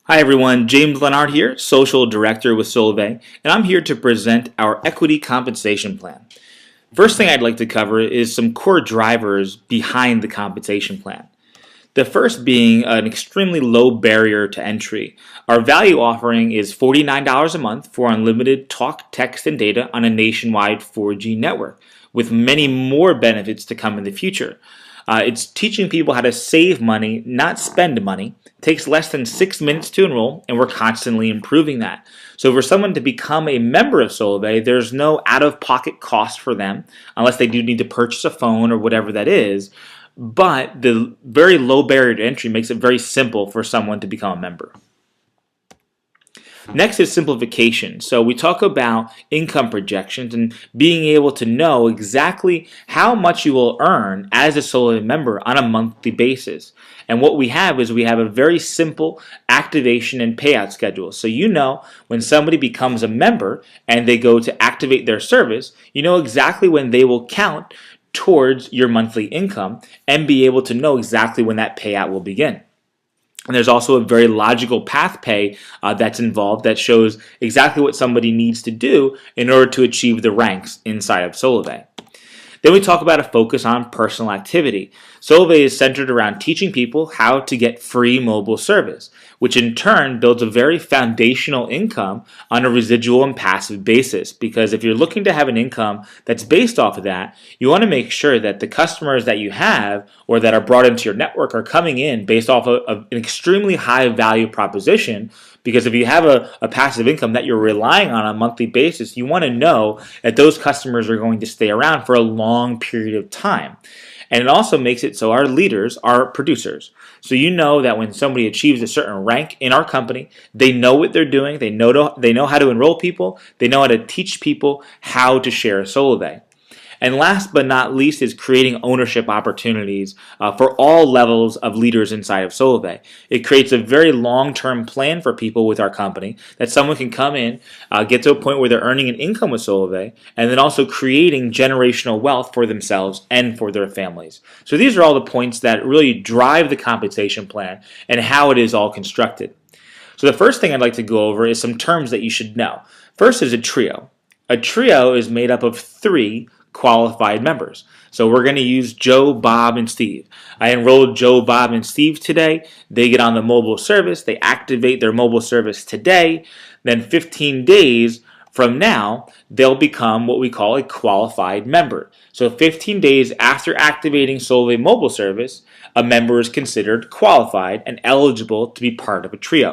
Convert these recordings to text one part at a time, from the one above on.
Hi everyone, James Leonard here, Social Director with Solavei, and I'm here to present our Equity Compensation Plan. First thing I'd like to cover is some core drivers behind the compensation plan. The first being an extremely low barrier to entry. Our value offering is $49 a month for unlimited talk, text, and data on a nationwide 4G network, with many more benefits to come in the future. It's teaching people how to save money, not spend money. It takes less than 6 minutes to enroll, and we're constantly improving that. So for someone to become a member of Solavei, there's no out-of-pocket cost for them, unless they do need to purchase a phone or whatever that is. But the very low barrier to entry makes it very simple for someone to become a member. Next is simplification. So we talk about income projections and being able to know exactly how much you will earn as a Solavei member on a monthly basis. And what we have is we have a very simple activation and payout schedule. So you know when somebody becomes a member and they go to activate their service, you know exactly when they will count towards your monthly income and be able to know exactly when that payout will begin. And there's also a very logical path pay that's involved that shows exactly what somebody needs to do in order to achieve the ranks inside of Solavei. Then we talk about a focus on personal activity. Solavei is centered around teaching people how to get free mobile service, which in turn builds a very foundational income on a residual and passive basis. Because if you're looking to have an income that's based off of that, you want to make sure that the customers that you have or that are brought into your network are coming in based off of an extremely high value proposition. Because if you have a passive income that you're relying on a monthly basis, you want to know that those customers are going to stay around for a long period of time. And it also makes it so our leaders are producers. So you know that when somebody achieves a certain rank in our company, they know what they're doing, they know how to enroll people, they know how to teach people how to share Solavei. And last but not least is creating ownership opportunities for all levels of leaders inside of Solavei. It creates a very long-term plan for people with our company that someone can come in, get to a point where they're earning an income with Solavei, and then also creating generational wealth for themselves and for their families. So these are all the points that really drive the compensation plan and how it is all constructed. So the first thing I'd like to go over is some terms that you should know. First is a trio. A trio is made up of 3 qualified members. So we're going to use Joe, Bob, and Steve. I enrolled Joe, Bob, and Steve today. They get on the mobile service. They activate their mobile service today. Then 15 days from now, they'll become what we call a qualified member. So 15 days after activating Solavei mobile service, a member is considered qualified and eligible to be part of a trio.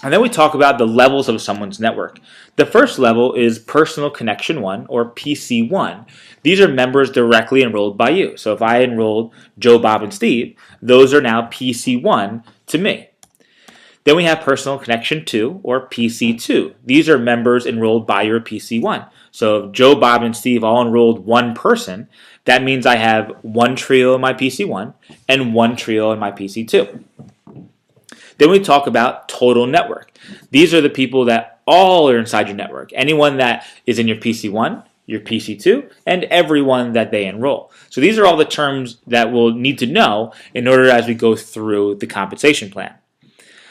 And then we talk about the levels of someone's network. The first level is Personal Connection 1, or PC1. These are members directly enrolled by you. So if I enrolled Joe, Bob, and Steve, those are now PC1 to me. Then we have Personal Connection 2, or PC2. These are members enrolled by your PC1. So if Joe, Bob, and Steve all enrolled one person, that means I have one trio in my PC1 and one trio in my PC2. Then we talk about total network. These are the people that all are inside your network. Anyone that is in your PC1, your PC2, and everyone that they enroll. So these are all the terms that we'll need to know in order as we go through the compensation plan.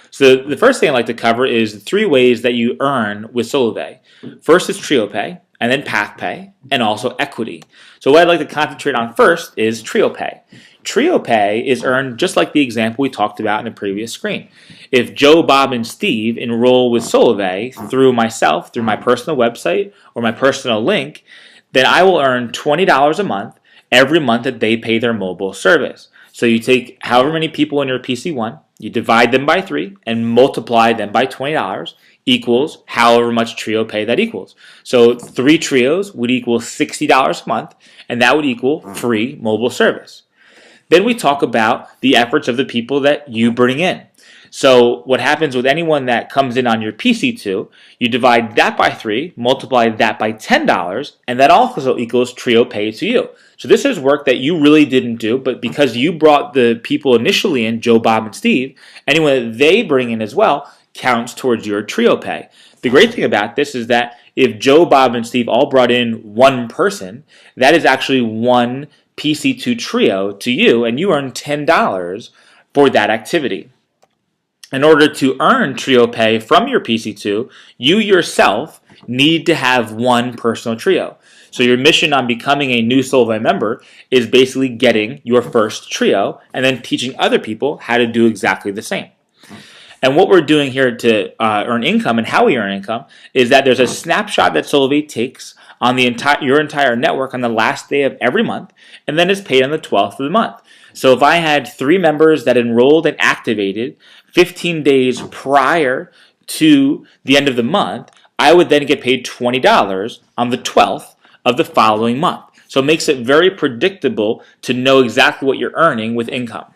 So the first thing I'd like to cover is the 3 ways that you earn with Solavei. First is trio pay, and then path pay, and also equity. So what I'd like to concentrate on first is trio pay. Trio pay is earned just like the example we talked about in the previous screen. If Joe, Bob, and Steve enroll with Solavei through myself, through my personal website or my personal link, then I will earn $20 a month every month that they pay their mobile service. So you take however many people in your PC1, you divide them by 3 and multiply them by $20 equals however much trio pay that equals. So 3 trios would equal $60 a month, and that would equal free mobile service. Then we talk about the efforts of the people that you bring in. So what happens with anyone that comes in on your PC2, you divide that by 3, multiply that by $10, and that also equals trio pay to you. So this is work that you really didn't do, but because you brought the people initially in, Joe, Bob, and Steve, anyone that they bring in as well counts towards your trio pay. The great thing about this is that if Joe, Bob, and Steve all brought in one person, that is actually one PC2 trio to you, and you earn $10 for that activity. In order to earn trio pay from your PC2, you yourself need to have one personal trio. So your mission on becoming a new Solavei member is basically getting your first trio and then teaching other people how to do exactly the same. And what we're doing here to earn income and how we earn income is that there's a snapshot that Solavei takes on your entire network on the last day of every month, and then it's paid on the 12th of the month. So if I had 3 members that enrolled and activated 15 days prior to the end of the month, I would then get paid $20 on the 12th of the following month. So it makes it very predictable to know exactly what you're earning with income.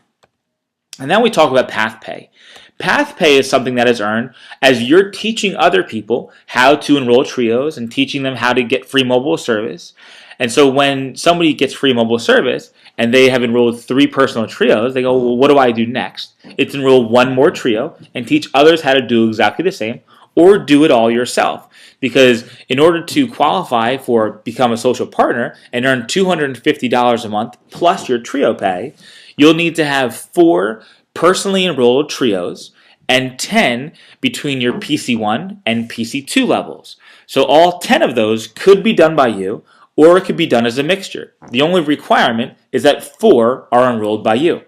And then we talk about path pay. Path pay is something that is earned as you're teaching other people how to enroll trios and teaching them how to get free mobile service. And so when somebody gets free mobile service and they have enrolled 3 personal trios, they go, well, what do I do next? It's enroll 1 more trio and teach others how to do exactly the same, or do it all yourself. Because in order to qualify for become a social partner and earn $250 a month plus your trio pay, you'll need to have 4 personally enrolled trios and 10 between your PC1 and PC2 levels. So all 10 of those could be done by you, or it could be done as a mixture. The only requirement is that 4 are enrolled by you.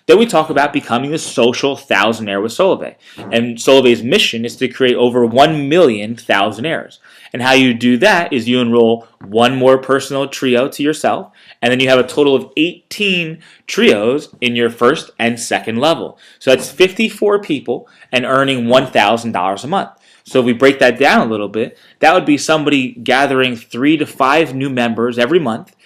Then we talk about becoming a social thousandaire with Solavei. And Solavei's mission is to create over 1 million thousandaires. And how you do that is you enroll 1 more personal trio to yourself, and then you have a total of 18 trios in your first and second level. So that's 54 people and earning $1,000 a month. So if we break that down a little bit, that would be somebody gathering 3 to 5 new members every month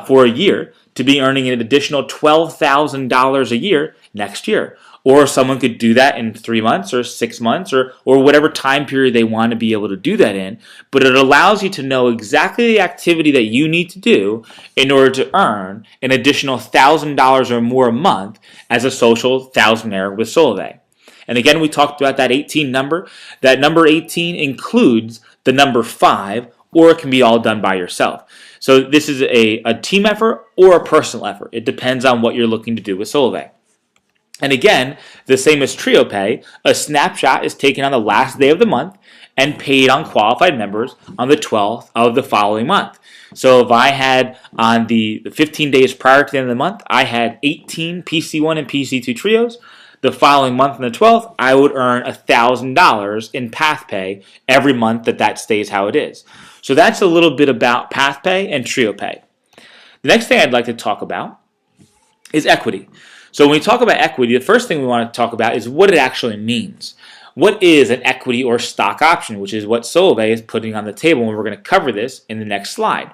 for a year to be earning an additional $12,000 a year next year. Or someone could do that in 3 months or 6 months or whatever time period they want to be able to do that in. But it allows you to know exactly the activity that you need to do in order to earn an additional $1,000 or more a month as a social thousandaire with Solavei. And again, we talked about that 18 number. That number 18 includes the number 5, or it can be all done by yourself. So this is a team effort or a personal effort. It depends on what you're looking to do with Solavei. And again, the same as trio pay, a snapshot is taken on the last day of the month and paid on qualified members on the 12th of the following month. So if I had on the 15 days prior to the end of the month, I had 18 PC1 and PC2 trios. The following month on the 12th, I would earn $1,000 in path pay every month that stays how it is. So that's a little bit about path pay and trio pay. The next thing I'd like to talk about is equity. So when we talk about equity, the first thing we want to talk about is what it actually means. What is an equity or stock option, which is what Solavei is putting on the table, and we're going to cover this in the next slide.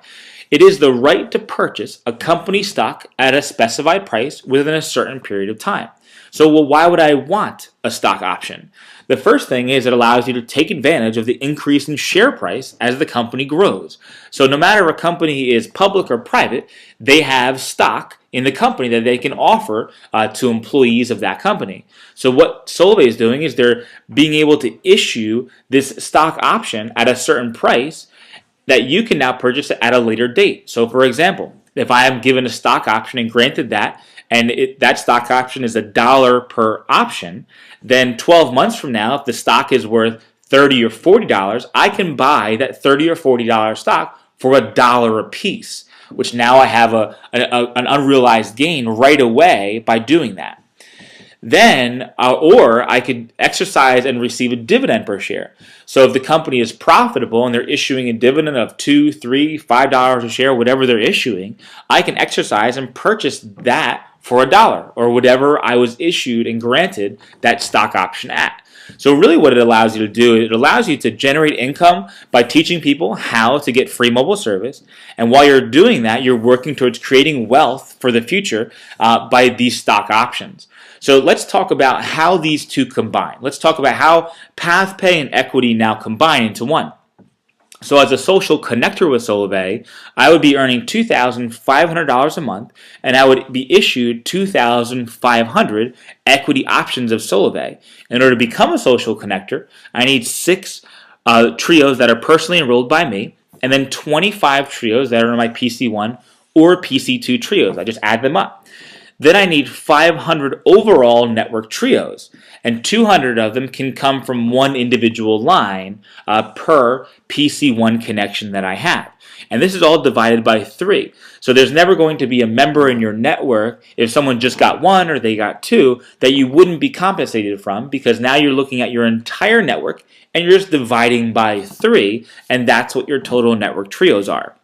It is the right to purchase a company stock at a specified price within a certain period of time. So, well, why would I want a stock option? The first thing is it allows you to take advantage of the increase in share price as the company grows. So no matter if a company is public or private, they have stock in the company that they can offer to employees of that company. So what Solavei is doing is they're being able to issue this stock option at a certain price that you can now purchase at a later date. So for example, if I am given a stock option and granted that, and that stock option is $1 per option, then 12 months from now, if the stock is worth $30 or $40, I can buy that $30 or $40 stock for $1 a piece, which now I have an unrealized gain right away by doing that. Then, or I could exercise and receive a dividend per share. So if the company is profitable and they're issuing a dividend of $2, $3, $5 a share, whatever they're issuing, I can exercise and purchase that for $1 or whatever I was issued and granted that stock option at. So really what it allows you to do, it allows you to generate income by teaching people how to get free mobile service. And while you're doing that, you're working towards creating wealth for the future by these stock options. So let's talk about how these two combine. Let's talk about how path pay and equity now combine into one. So as a social connector with Solavei, I would be earning $2,500 a month, and I would be issued 2,500 equity options of Solavei. In order to become a social connector, I need 6 trios that are personally enrolled by me, and then 25 trios that are in my PC1 or PC2 trios. I just add them up. then I need 500 overall network trios, and 200 of them can come from one individual line per PC1 connection that I have. And this is all divided by 3. So there's never going to be a member in your network, if someone just got 1 or they got 2, that you wouldn't be compensated from, because now you're looking at your entire network and you're just dividing by 3, and that's what your total network trios are.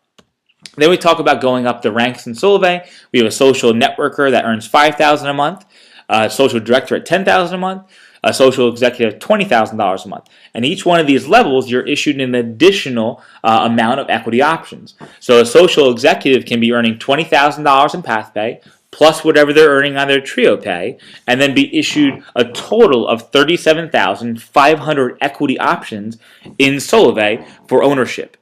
Then we talk about going up the ranks in Solavei. We have a social networker that earns $5,000 a month, a social director at $10,000 a month, a social executive $20,000 a month. And each one of these levels, you're issued an additional amount of equity options. So a social executive can be earning $20,000 in path pay, plus whatever they're earning on their trio pay, and then be issued a total of 37,500 equity options in Solavei for ownership.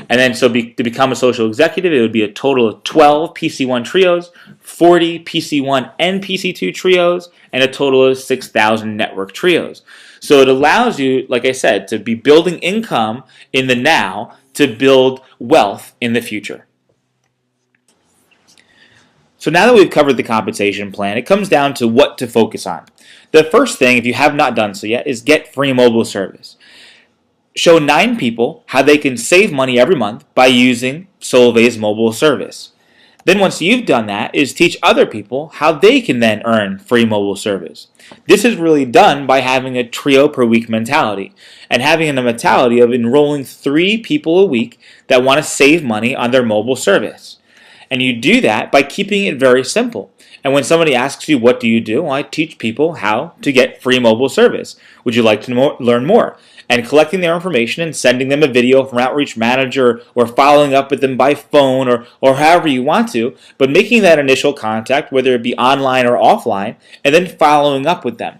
And then to become a social executive, it would be a total of 12 PC1 trios, 40 PC1 and PC2 trios, and a total of 6,000 network trios. So it allows you, like I said, to be building income in the now to build wealth in the future. So now that we've covered the compensation plan, it comes down to what to focus on. The first thing, if you have not done so yet, is get free mobile service. Show 9 people how they can save money every month by using Solavei's mobile service. Then once you've done that, is teach other people how they can then earn free mobile service. This is really done by having a trio per week mentality, and having a mentality of enrolling 3 people a week that want to save money on their mobile service. And you do that by keeping it very simple. And when somebody asks you, what do you do? Well, I teach people how to get free mobile service. Would you like to learn more? And collecting their information and sending them a video from Outreach Manager, or following up with them by phone, or however you want to, but making that initial contact, whether it be online or offline, and then following up with them.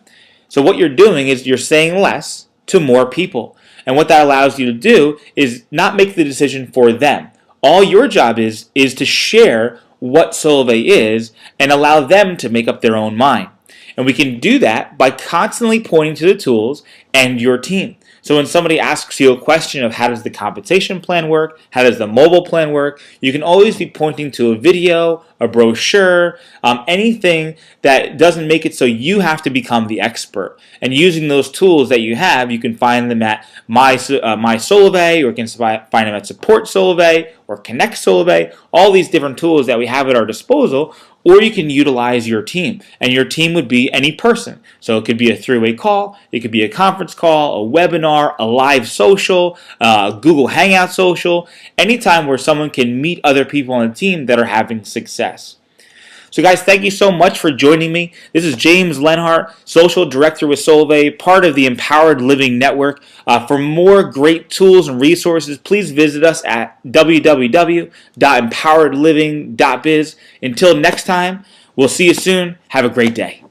So what you're doing is you're saying less to more people. And what that allows you to do is not make the decision for them. All your job is to share what Solavei is and allow them to make up their own mind. And we can do that by constantly pointing to the tools and your team. So when somebody asks you a question of how does the compensation plan work, how does the mobile plan work, you can always be pointing to a video, a brochure, anything that doesn't make it so you have to become the expert. And using those tools that you have, you can find them at My Solavei, or you can find them at Support Solavei or Connect Solavei, all these different tools that we have at our disposal. Or you can utilize your team, and your team would be any person. So it could be a 3-way call, it could be a conference call, a webinar, a live social, Google Hangout social, anytime where someone can meet other people on the team that are having success. So guys, thank you so much for joining me. This is James Lenhart, Social Director with Solavei, part of the Empowered Living Network. For more great tools and resources, please visit us at www.empoweredliving.biz. Until next time, we'll see you soon. Have a great day.